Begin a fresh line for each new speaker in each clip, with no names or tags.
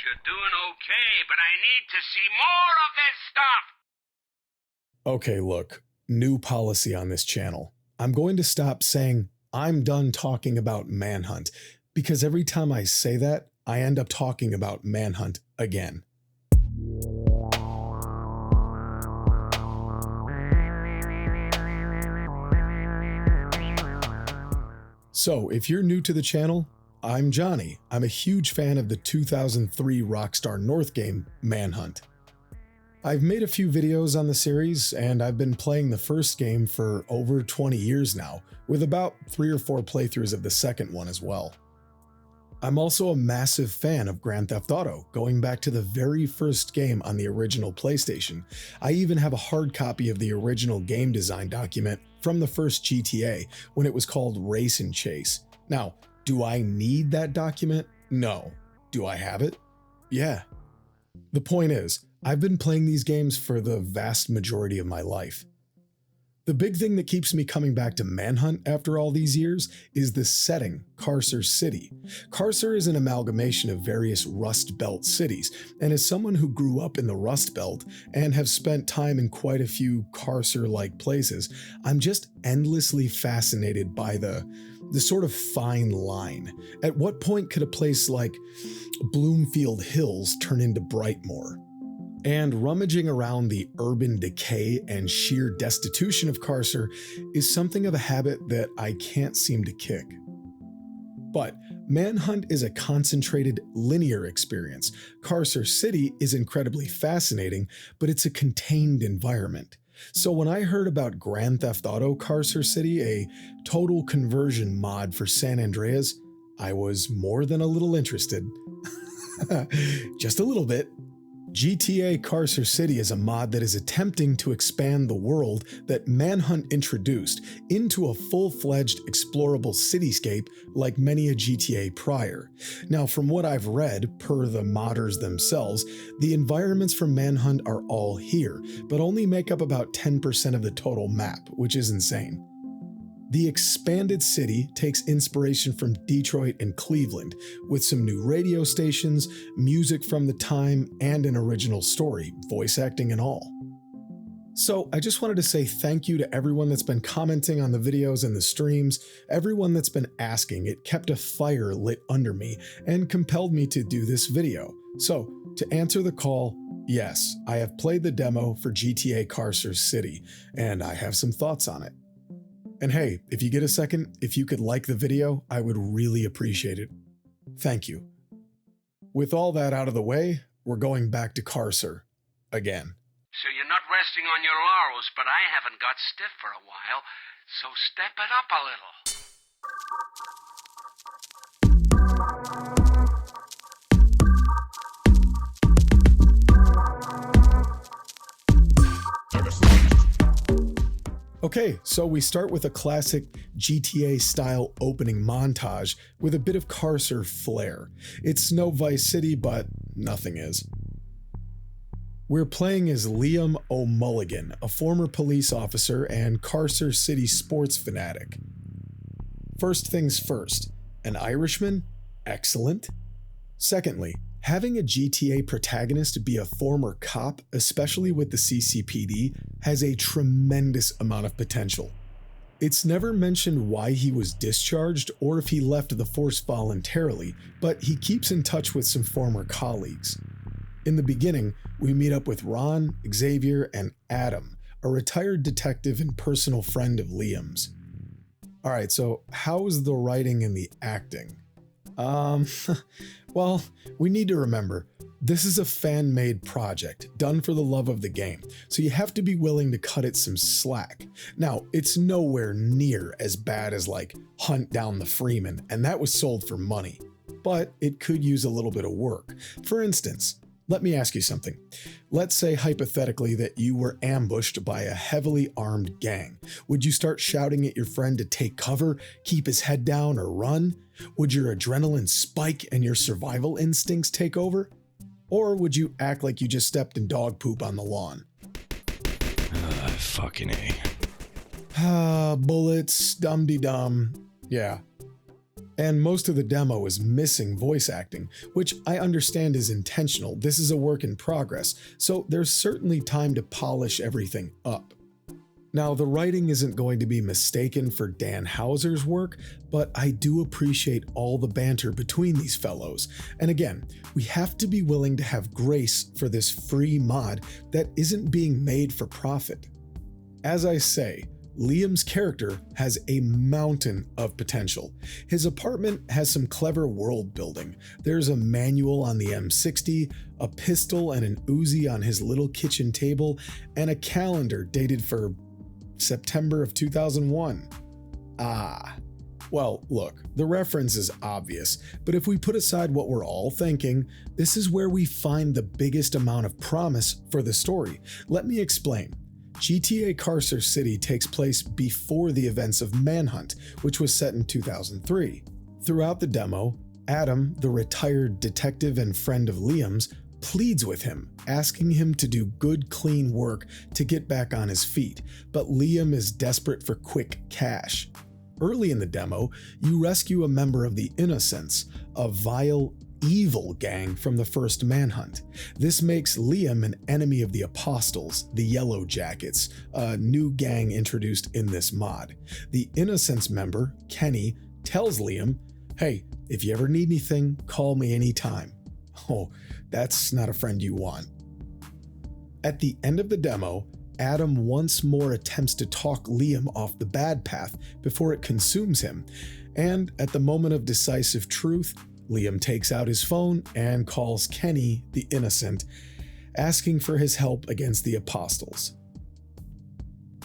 you're doing okay, but I need to see more of this stuff!
Okay, look, new policy on this channel. I'm going to stop saying, I'm done talking about Manhunt, because every time I say that, I end up talking about Manhunt again. So, if you're new to the channel, I'm Johnny. I'm a huge fan of the 2003 Rockstar North game, Manhunt. I've made a few videos on the series, and I've been playing the first game for over 20 years now, with about 3 or 4 playthroughs of the second one as well. I'm also a massive fan of Grand Theft Auto, going back to the very first game on the original PlayStation. I even have a hard copy of the original game design document from the first GTA, when it was called Race and Chase. Now, do I need that document? No. Do I have it? Yeah. The point is, I've been playing these games for the vast majority of my life. The big thing that keeps me coming back to Manhunt after all these years is the setting, Carcer City. Carcer is an amalgamation of various Rust Belt cities, and as someone who grew up in the Rust Belt and have spent time in quite a few Carcer-like places, I'm just endlessly fascinated by the sort of fine line. At what point could a place like Bloomfield Hills turn into Brightmoor? And rummaging around the urban decay and sheer destitution of Carcer is something of a habit that I can't seem to kick. But Manhunt is a concentrated, linear experience. Carcer City is incredibly fascinating, but it's a contained environment. So when I heard about Grand Theft Auto Carcer City, a total conversion mod for San Andreas, I was more than a little interested. Just a little bit. GTA Carcer City is a mod that is attempting to expand the world that Manhunt introduced into a full-fledged explorable cityscape like many a GTA prior. Now, from what I've read, per the modders themselves, the environments from Manhunt are all here, but only make up about 10% of the total map, which is insane. The expanded city takes inspiration from Detroit and Cleveland, with some new radio stations, music from the time, and an original story, voice acting and all. So I just wanted to say thank you to everyone that's been commenting on the videos and the streams, everyone that's been asking. It kept a fire lit under me and compelled me to do this video. So, to answer the call, yes, I have played the demo for GTA Carcer City, and I have some thoughts on it. And hey, if you get a second, if you could like the video, I would really appreciate it. Thank you. With all that out of the way, we're going back to Carcer again.
So you're not resting on your laurels, but I haven't got stiff for a while, so step it up a little.
Okay, so we start with a classic GTA-style opening montage with a bit of Carcer flair. It's no Vice City, but nothing is. We're playing as Liam O'Mulligan, a former police officer and Carcer City sports fanatic. First things first, an Irishman? Excellent. Secondly, having a GTA protagonist be a former cop, especially with the CCPD, has a tremendous amount of potential. It's never mentioned why he was discharged or if he left the force voluntarily, but he keeps in touch with some former colleagues. In the beginning, we meet up with Ron, Xavier, and Adam, a retired detective and personal friend of Liam's. Alright, so how's the writing and the acting? Well, we need to remember, this is a fan-made project, done for the love of the game, so you have to be willing to cut it some slack. Now, it's nowhere near as bad as like Hunt Down the Freeman, and that was sold for money, but it could use a little bit of work. For instance, let me ask you something. Let's say hypothetically that you were ambushed by a heavily armed gang. Would you start shouting at your friend to take cover, keep his head down, or run? Would your adrenaline spike and your survival instincts take over? Or would you act like you just stepped in dog poop on the lawn?
Fucking A.
Bullets, dum-de-dum. Yeah. And most of the demo is missing voice acting, which I understand is intentional. This is a work in progress, so there's certainly time to polish everything up. Now, the writing isn't going to be mistaken for Dan Houser's work, but I do appreciate all the banter between these fellows. And again, we have to be willing to have grace for this free mod that isn't being made for profit. As I say, Liam's character has a mountain of potential. His apartment has some clever world building. There's a manual on the M60, a pistol and an Uzi on his little kitchen table, and a calendar dated for September of 2001. Well, look, the reference is obvious, but if we put aside what we're all thinking, this is where we find the biggest amount of promise for the story. Let me explain. GTA Carcer City takes place before the events of Manhunt, which was set in 2003. Throughout the demo, Adam, the retired detective and friend of Liam's, pleads with him, asking him to do good, clean work to get back on his feet, but Liam is desperate for quick cash. Early in the demo, you rescue a member of the Innocents, a vile, evil gang from the first Manhunt. This makes Liam an enemy of the Apostles, the Yellow Jackets, a new gang introduced in this mod. The Innocents member, Kenny, tells Liam, "Hey, if you ever need anything, call me anytime." Oh, that's not a friend you want. At the end of the demo, Adam once more attempts to talk Liam off the bad path before it consumes him, and at the moment of decisive truth, Liam takes out his phone and calls Kenny, the Innocent, asking for his help against the Apostles.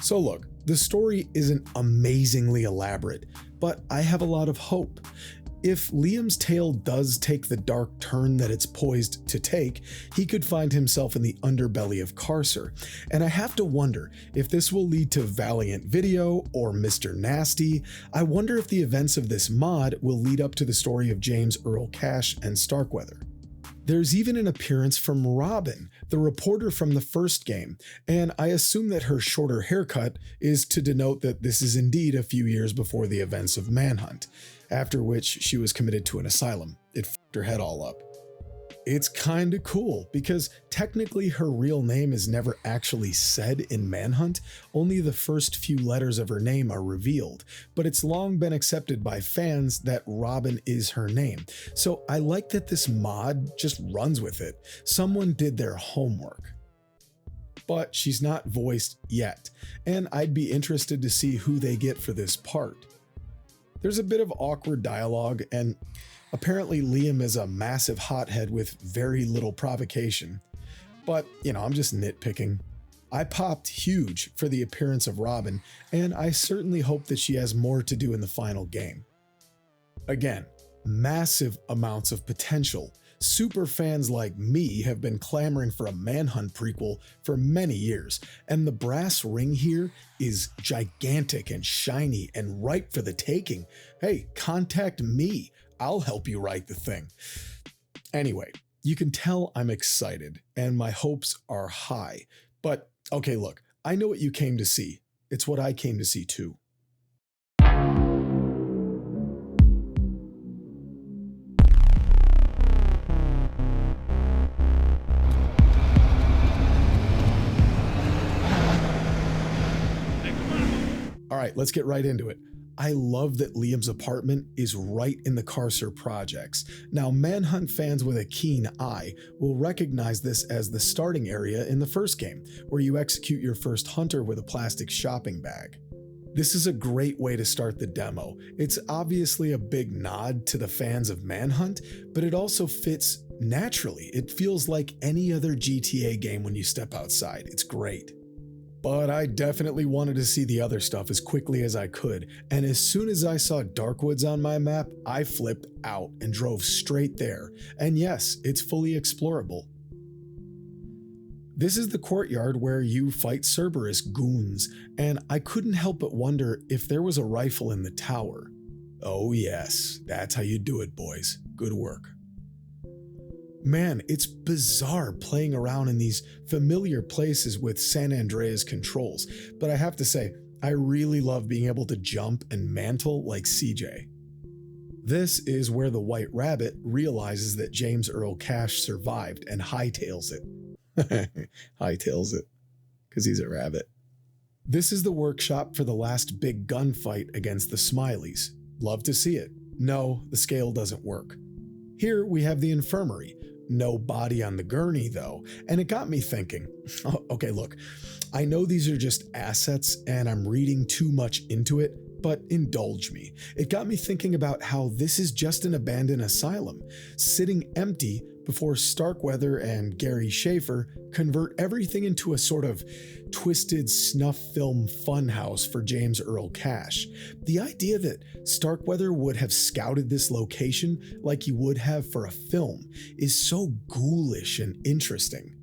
So look, the story isn't amazingly elaborate, but I have a lot of hope. If Liam's tale does take the dark turn that it's poised to take, he could find himself in the underbelly of Carcer, and I have to wonder if this will lead to Valiant Video or Mr. Nasty. I wonder if the events of this mod will lead up to the story of James Earl Cash and Starkweather. There's even an appearance from Robin, the reporter from the first game, and I assume that her shorter haircut is to denote that this is indeed a few years before the events of Manhunt, after which she was committed to an asylum. It f***ed her head all up. It's kinda cool, because technically her real name is never actually said in Manhunt, only the first few letters of her name are revealed, but it's long been accepted by fans that Robin is her name, so I like that this mod just runs with it. Someone did their homework. But she's not voiced yet, and I'd be interested to see who they get for this part. There's a bit of awkward dialogue, and apparently Liam is a massive hothead with very little provocation. But, I'm just nitpicking. I popped huge for the appearance of Robin, and I certainly hope that she has more to do in the final game. Again, massive amounts of potential. Super fans like me have been clamoring for a Manhunt prequel for many years, and the brass ring here is gigantic and shiny and ripe for the taking. Hey, contact me. I'll help you write the thing. Anyway, you can tell I'm excited and my hopes are high. But okay, look, I know what you came to see. It's what I came to see too. All right, let's get right into it. I love that Liam's apartment is right in the Carcer projects. Now, Manhunt fans with a keen eye will recognize this as the starting area in the first game, where you execute your first hunter with a plastic shopping bag. This is a great way to start the demo. It's obviously a big nod to the fans of Manhunt, but it also fits naturally. It feels like any other GTA game when you step outside. It's great. But I definitely wanted to see the other stuff as quickly as I could, and as soon as I saw Darkwoods on my map, I flipped out and drove straight there. And yes, it's fully explorable. This is the courtyard where you fight Cerberus goons, and I couldn't help but wonder if there was a rifle in the tower. Oh yes, that's how you do it, boys. Good work. Man, it's bizarre playing around in these familiar places with San Andreas controls, but I have to say, I really love being able to jump and mantle like CJ. This is where the White Rabbit realizes that James Earl Cash survived and hightails it. Hightails it, because he's a rabbit. This is the workshop for the last big gunfight against the Smileys. Love to see it. No, the scale doesn't work. Here we have the infirmary. No body on the gurney though, and it got me thinking. Okay, look, I know these are just assets and I'm reading too much into it, but indulge me. It got me thinking about how this is just an abandoned asylum, sitting empty before Starkweather and Gary Schaefer convert everything into a sort of twisted snuff film funhouse for James Earl Cash. The idea that Starkweather would have scouted this location like he would have for a film is so ghoulish and interesting.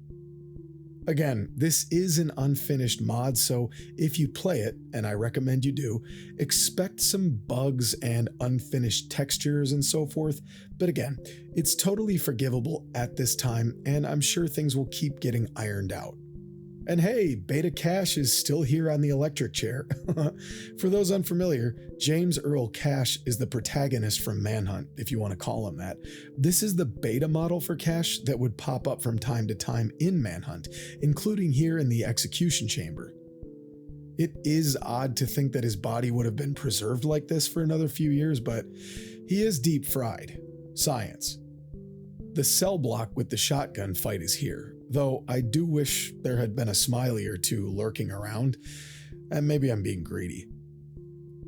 Again, this is an unfinished mod, so if you play it, and I recommend you do, expect some bugs and unfinished textures and so forth, but again, it's totally forgivable at this time, and I'm sure things will keep getting ironed out. And hey, Beta Cash is still here on the electric chair. For those unfamiliar, James Earl Cash is the protagonist from Manhunt, if you want to call him that. This is the beta model for Cash that would pop up from time to time in Manhunt, including here in the execution chamber. It is odd to think that his body would have been preserved like this for another few years, but he is deep fried. Science. The cell block with the shotgun fight is here, though I do wish there had been a Smiley or two lurking around, and maybe I'm being greedy.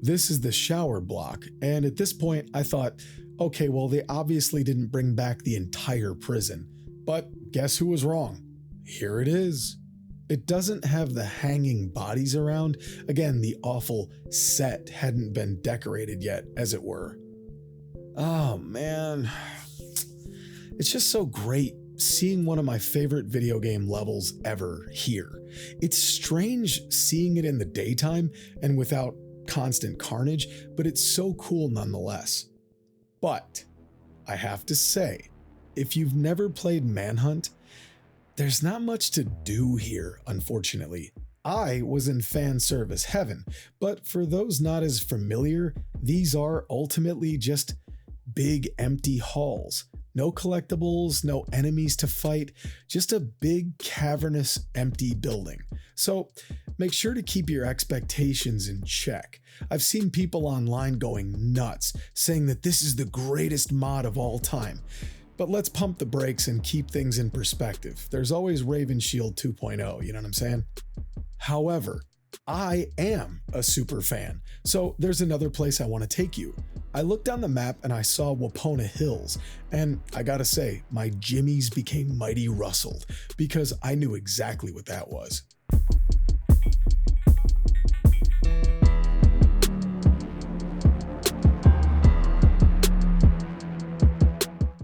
This is the shower block, and at this point I thought, okay, well they obviously didn't bring back the entire prison, but guess who was wrong? Here it is. It doesn't have the hanging bodies around. Again, the awful set hadn't been decorated yet, as it were. Oh man. It's just so great seeing one of my favorite video game levels ever here. It's strange seeing it in the daytime and without constant carnage, but it's so cool nonetheless. But I have to say, if you've never played Manhunt, there's not much to do here, unfortunately. I was in fan service heaven, but for those not as familiar, these are ultimately just big empty halls. No collectibles, no enemies to fight, just a big cavernous empty building. So make sure to keep your expectations in check. I've seen people online going nuts, saying that this is the greatest mod of all time. But let's pump the brakes and keep things in perspective. There's always Raven Shield 2.0, you know what I'm saying? However, I am a super fan, so there's another place I want to take you. I looked on the map and I saw Wapona Hills, and I gotta say, my jimmies became mighty rustled because I knew exactly what that was.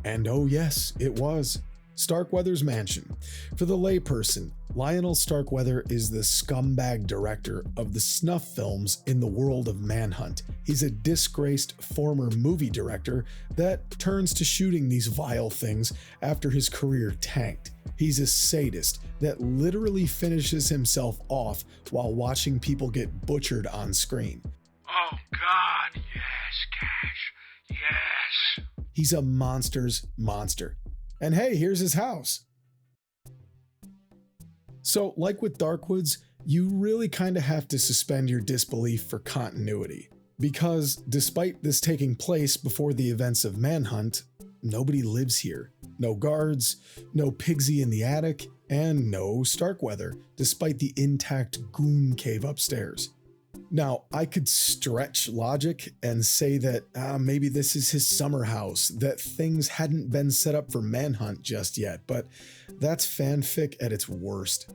And oh yes, it was. Starkweather's mansion. For the layperson, Lionel Starkweather is the scumbag director of the snuff films in the world of Manhunt. He's a disgraced former movie director that turns to shooting these vile things after his career tanked. He's a sadist that literally finishes himself off while watching people get butchered on screen.
Oh God, yes, Cash, yes.
He's a monster's monster. And hey, here's his house. So, like with Darkwoods, you really kind of have to suspend your disbelief for continuity. Because despite this taking place before the events of Manhunt, nobody lives here. No guards, no Pigsy in the attic, and no Starkweather, despite the intact goon cave upstairs. Now, I could stretch logic and say that maybe this is his summer house, that things hadn't been set up for Manhunt just yet, but that's fanfic at its worst.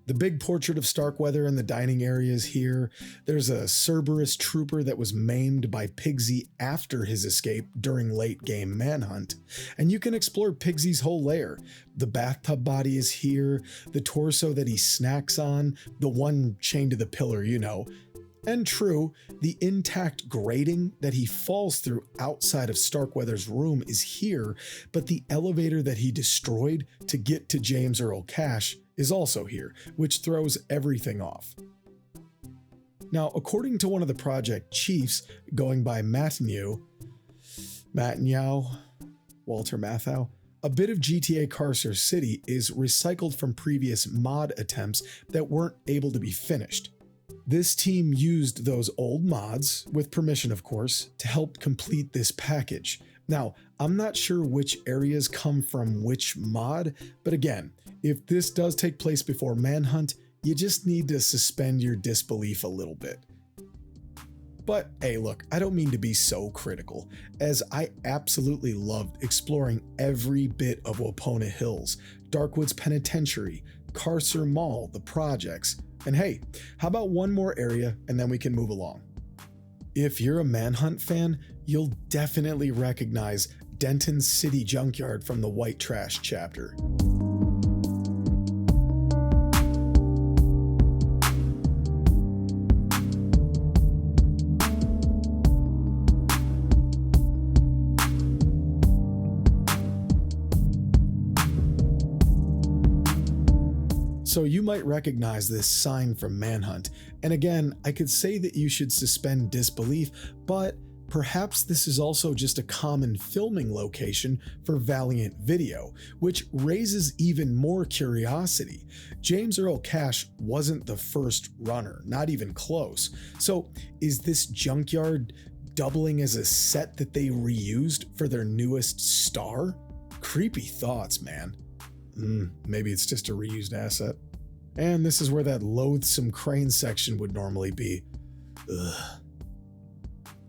The big portrait of Starkweather in the dining area is here. There's a Cerberus trooper that was maimed by Pigsy after his escape during late game Manhunt. And you can explore Pigsy's whole lair. The bathtub body is here, the torso that he snacks on, the one chained to the pillar, you know. And true, the intact grating that he falls through outside of Starkweather's room is here, but the elevator that he destroyed to get to James Earl Cash is also here, which throws everything off. Now, according to one of the project chiefs, going by Walter Matthau, a bit of GTA Carcer City is recycled from previous mod attempts that weren't able to be finished. This team used those old mods, with permission of course, to help complete this package. Now, I'm not sure which areas come from which mod, but again, if this does take place before Manhunt, you just need to suspend your disbelief a little bit. But hey, look, I don't mean to be so critical, as I absolutely loved exploring every bit of Wapona Hills, Darkwoods Penitentiary, Carcer Mall, the projects, and hey, how about one more area and then we can move along. If you're a Manhunt fan, you'll definitely recognize Denton's City Junkyard from the White Trash chapter. So you might recognize this sign from Manhunt, and again, I could say that you should suspend disbelief, but perhaps this is also just a common filming location for Valiant Video, which raises even more curiosity. James Earl Cash wasn't the first runner, not even close. So is this junkyard doubling as a set that they reused for their newest star? Creepy thoughts, man. Maybe it's just a reused asset. And this is where that loathsome crane section would normally be. Ugh.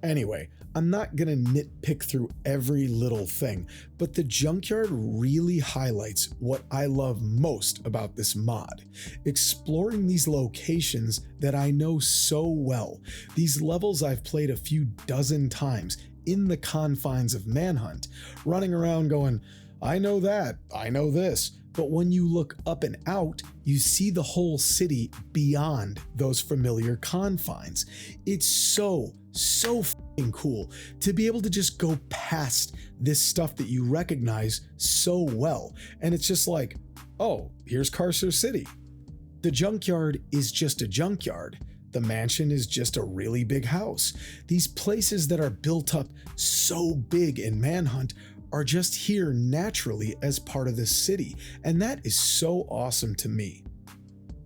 Anyway, I'm not gonna nitpick through every little thing, but the junkyard really highlights what I love most about this mod. Exploring these locations that I know so well. These levels I've played a few dozen times in the confines of Manhunt, running around going, I know that, I know this, but when you look up and out, you see the whole city beyond those familiar confines. It's so f***ing cool to be able to just go past this stuff that you recognize so well. And it's just like, oh, here's Carcer City. The junkyard is just a junkyard. The mansion is just a really big house. These places that are built up so big in Manhunt are just here naturally as part of the city, and that is so awesome to me.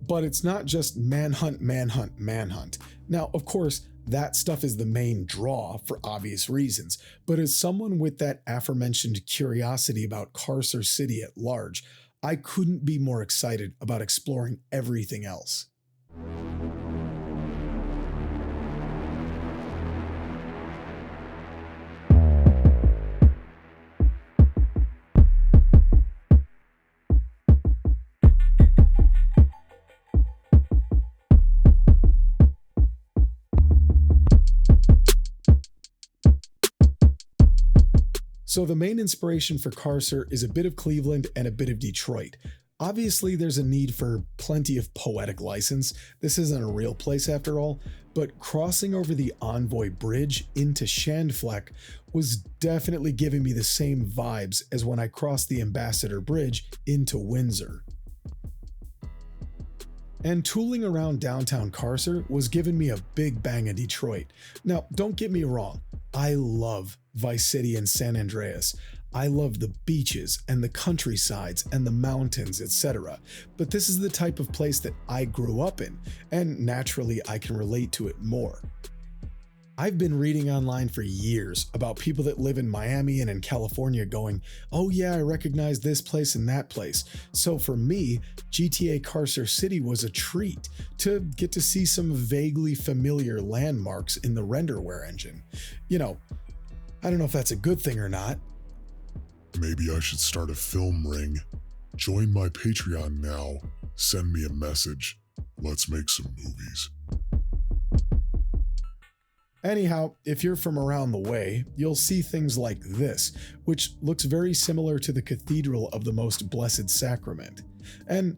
But it's not just Manhunt, Manhunt, Manhunt. Now, of course, that stuff is the main draw for obvious reasons, but as someone with that aforementioned curiosity about Carcer City at large, I couldn't be more excited about exploring everything else. So the main inspiration for Carcer is a bit of Cleveland and a bit of Detroit. Obviously, there's a need for plenty of poetic license. This isn't a real place after all, but crossing over the Envoy Bridge into Shandfleck was definitely giving me the same vibes as when I crossed the Ambassador Bridge into Windsor. And tooling around downtown Carcer was giving me a big bang of Detroit. Now, don't get me wrong, I love Vice City and San Andreas. I love the beaches and the countrysides and the mountains, etc. But this is the type of place that I grew up in, and naturally I can relate to it more. I've been reading online for years about people that live in Miami and in California going, oh yeah, I recognize this place and that place. So for me, GTA Carcer City was a treat to get to see some vaguely familiar landmarks in the renderware engine. You know, I don't know if that's a good thing or not.
Maybe I should start a film ring. Join my Patreon now. Send me a message. Let's make some movies.
Anyhow, if you're from around the way, you'll see things like this, which looks very similar to the Cathedral of the Most Blessed Sacrament. And,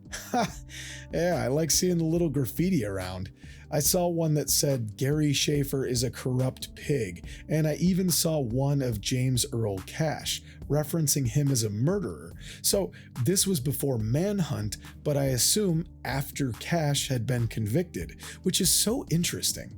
yeah, I like seeing the little graffiti around. I saw one that said Gary Schaefer is a corrupt pig, and I even saw one of James Earl Cash, referencing him as a murderer. So this was before Manhunt, but I assume after Cash had been convicted, which is so interesting.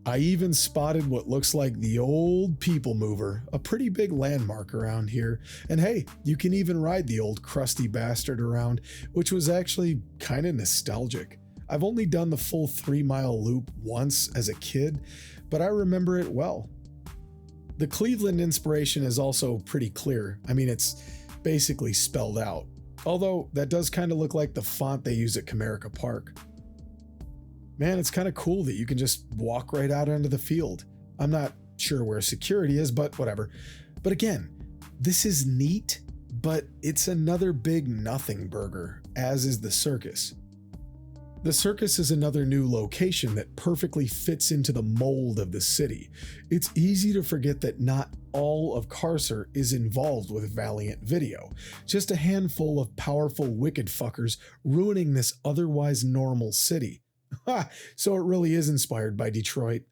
I even spotted what looks like the old People Mover, a pretty big landmark around here. And hey, you can even ride the old crusty bastard around, which was actually kind of nostalgic. I've only done the full 3-mile loop once as a kid, but I remember it well. The Cleveland inspiration is also pretty clear. I mean, it's basically spelled out. Although that does kind of look like the font they use at Comerica Park. Man, it's kind of cool that you can just walk right out onto the field. I'm not sure where security is, but whatever. But again, this is neat, but it's another big nothing burger, as is the circus. The circus is another new location that perfectly fits into the mold of the city. It's easy to forget that not all of Carcer is involved with Valiant Video, just a handful of powerful wicked fuckers ruining this otherwise normal city. Ha! So it really is inspired by Detroit.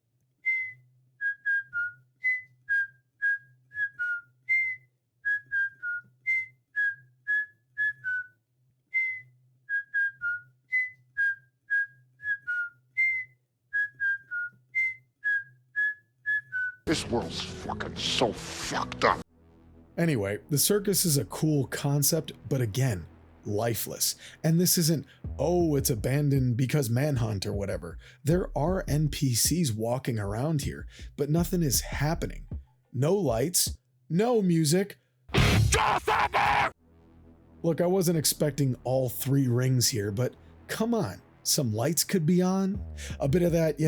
This world's fucking so fucked up.
Anyway, the circus is a cool concept, but again, lifeless. And this isn't, oh, it's abandoned because Manhunt or whatever. There are NPCs walking around here, but nothing is happening. No lights, no music. Look, I wasn't expecting all 3 rings here, but come on, some lights could be on. A bit of that,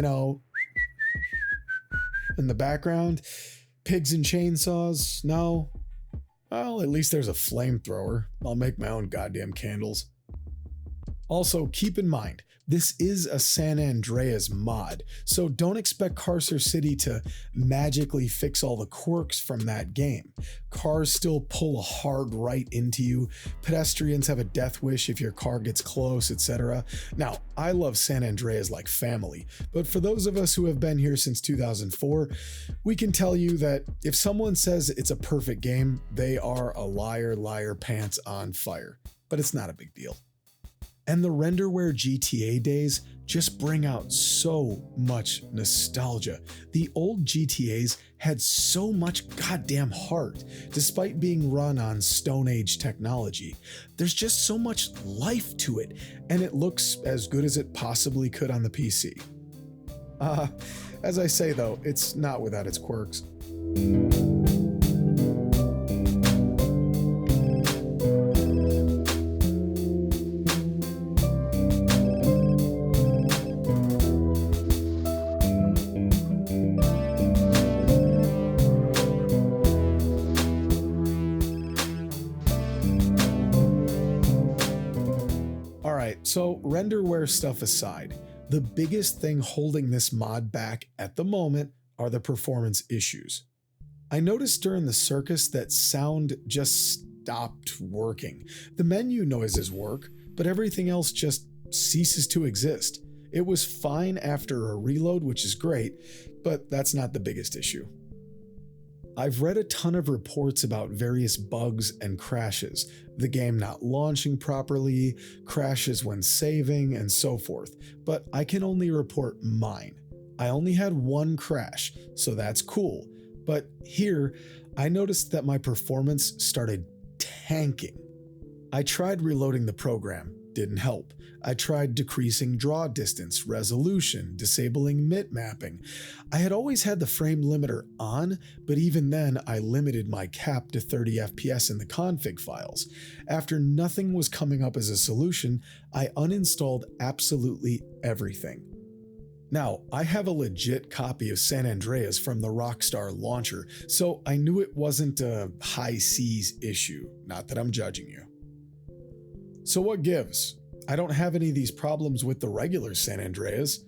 in the background. Pigs and chainsaws, no. Well, at least there's a flamethrower. I'll make my own goddamn candles. Also, keep in mind, this is a San Andreas mod, so don't expect Carcer City to magically fix all the quirks from that game. Cars still pull a hard right into you, pedestrians have a death wish if your car gets close, etc. Now, I love San Andreas like family, but for those of us who have been here since 2004, we can tell you that if someone says it's a perfect game, they are a liar, liar, pants on fire. But it's not a big deal. And the renderware GTA days just bring out so much nostalgia. The old GTAs had so much goddamn heart, despite being run on Stone Age technology. There's just so much life to it, and it looks as good as it possibly could on the PC. As I say though, it's not without its quirks. So renderware stuff aside, the biggest thing holding this mod back at the moment are the performance issues. I noticed during the circus that sound just stopped working. The menu noises work, but everything else just ceases to exist. It was fine after a reload, which is great, but that's not the biggest issue. I've read a ton of reports about various bugs and crashes, the game not launching properly, crashes when saving, and so forth, but I can only report mine. I only had one crash, so that's cool, but here, I noticed that my performance started tanking. I tried reloading the program, didn't help. I tried decreasing draw distance, resolution, disabling mid mapping. I had always had the frame limiter on, but even then I limited my cap to 30 FPS in the config files. After nothing was coming up as a solution, I uninstalled absolutely everything. Now, I have a legit copy of San Andreas from the Rockstar launcher, so I knew it wasn't a high seas issue, not that I'm judging you. So what gives? I don't have any of these problems with the regular San Andreas.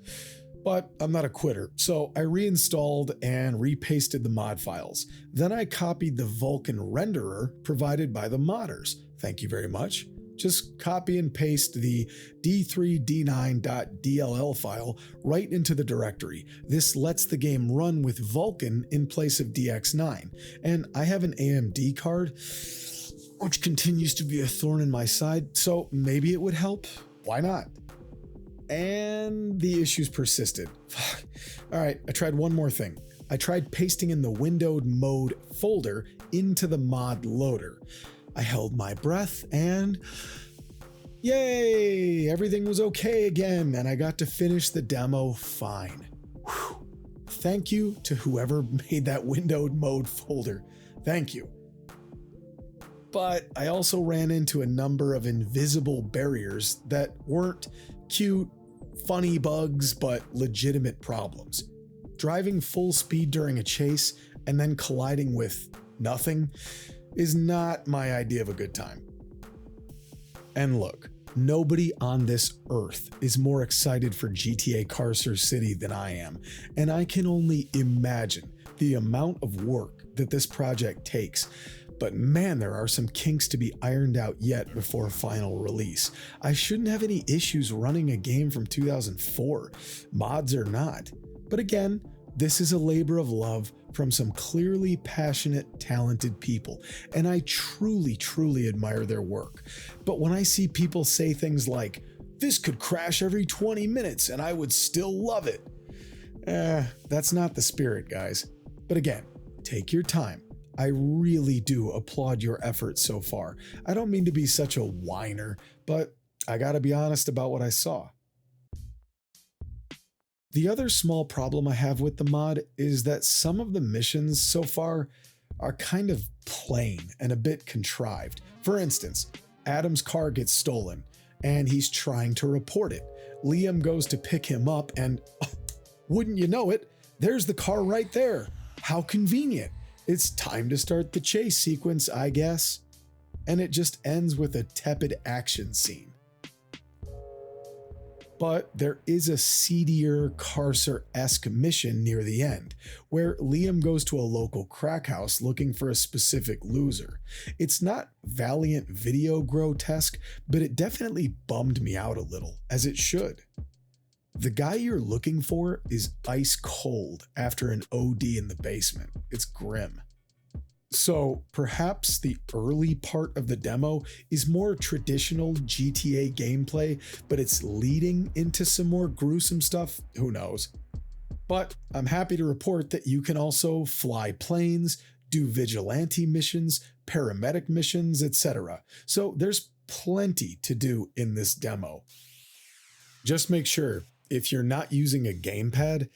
But I'm not a quitter, so I reinstalled and repasted the mod files. Then I copied the Vulkan renderer provided by the modders. Thank you very much. Just copy and paste the d3d9.dll file right into the directory. This lets the game run with Vulkan in place of DX9. And I have an AMD card, which continues to be a thorn in my side, so maybe it would help. Why not? And the issues persisted. All right, I tried one more thing. I tried pasting in the windowed mode folder into the mod loader. I held my breath and yay, everything was okay again, and I got to finish the demo fine. Whew. Thank you to whoever made that windowed mode folder. Thank you. But I also ran into a number of invisible barriers that weren't cute, funny bugs, but legitimate problems. Driving full speed during a chase and then colliding with nothing is not my idea of a good time. And look, nobody on this earth is more excited for GTA Carcer City than I am, and I can only imagine the amount of work that this project takes. But man, there are some kinks to be ironed out yet before final release. I shouldn't have any issues running a game from 2004, mods or not. But again, this is a labor of love from some clearly passionate, talented people, and I truly, truly admire their work. But when I see people say things like, "This could crash every 20 minutes and I would still love it," that's not the spirit, guys. But again, take your time. I really do applaud your efforts so far. I don't mean to be such a whiner, but I gotta be honest about what I saw. The other small problem I have with the mod is that some of the missions so far are kind of plain and a bit contrived. For instance, Adam's car gets stolen and he's trying to report it. Liam goes to pick him up and wouldn't you know it, there's the car right there. How convenient. It's time to start the chase sequence, I guess. And it just ends with a tepid action scene. But there is a seedier Carcer-esque mission near the end, where Liam goes to a local crack house looking for a specific loser. It's not Valiant video grotesque, but it definitely bummed me out a little, as it should. The guy you're looking for is ice cold after an OD in the basement. It's grim. So perhaps the early part of the demo is more traditional GTA gameplay, but it's leading into some more gruesome stuff. Who knows? But I'm happy to report that you can also fly planes, do vigilante missions, paramedic missions, etc. So there's plenty to do in this demo. Just make sure, if you're not using a gamepad,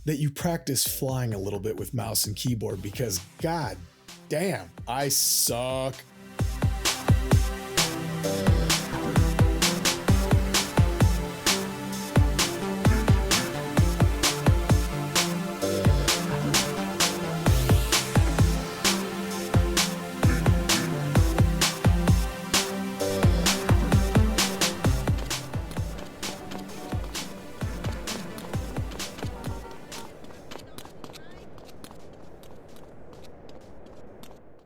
that you practice flying a little bit with mouse and keyboard, because god damn, I suck.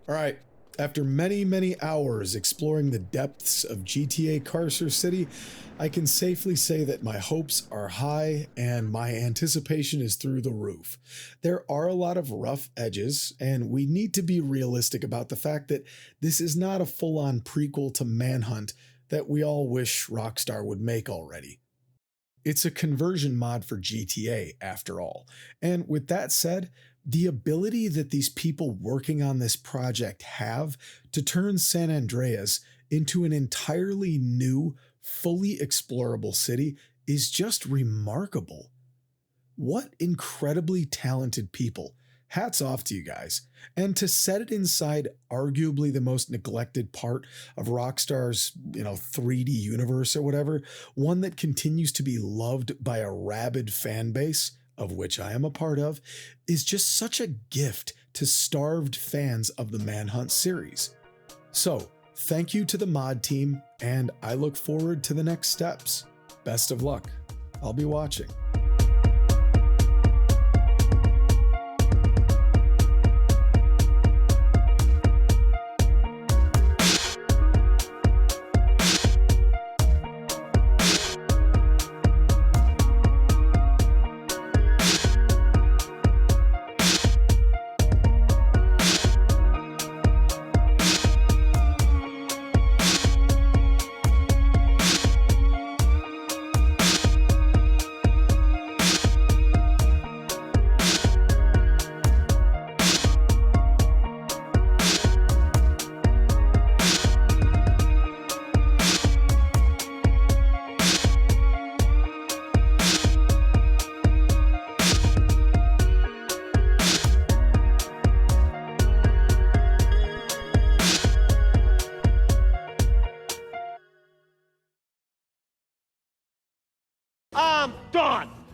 All right, after many hours exploring the depths of GTA Carcer City, I can safely say that my hopes are high and my anticipation is through the roof. There are a lot of rough edges, and we need to be realistic about the fact that this is not a full-on prequel to Manhunt that we all wish Rockstar would make already. It's a conversion mod for GTA, after all. And with that said, the ability that these people working on this project have to turn San Andreas into an entirely new, fully explorable city is just remarkable. What incredibly talented people. Hats off to you guys. And to set it inside arguably the most neglected part of Rockstar's, 3D universe or whatever, one that continues to be loved by a rabid fan base, of which I am a part of, is just such a gift to starved fans of the Manhunt series. So, thank you to the mod team, and I look forward to the next steps. Best of luck. I'll be watching.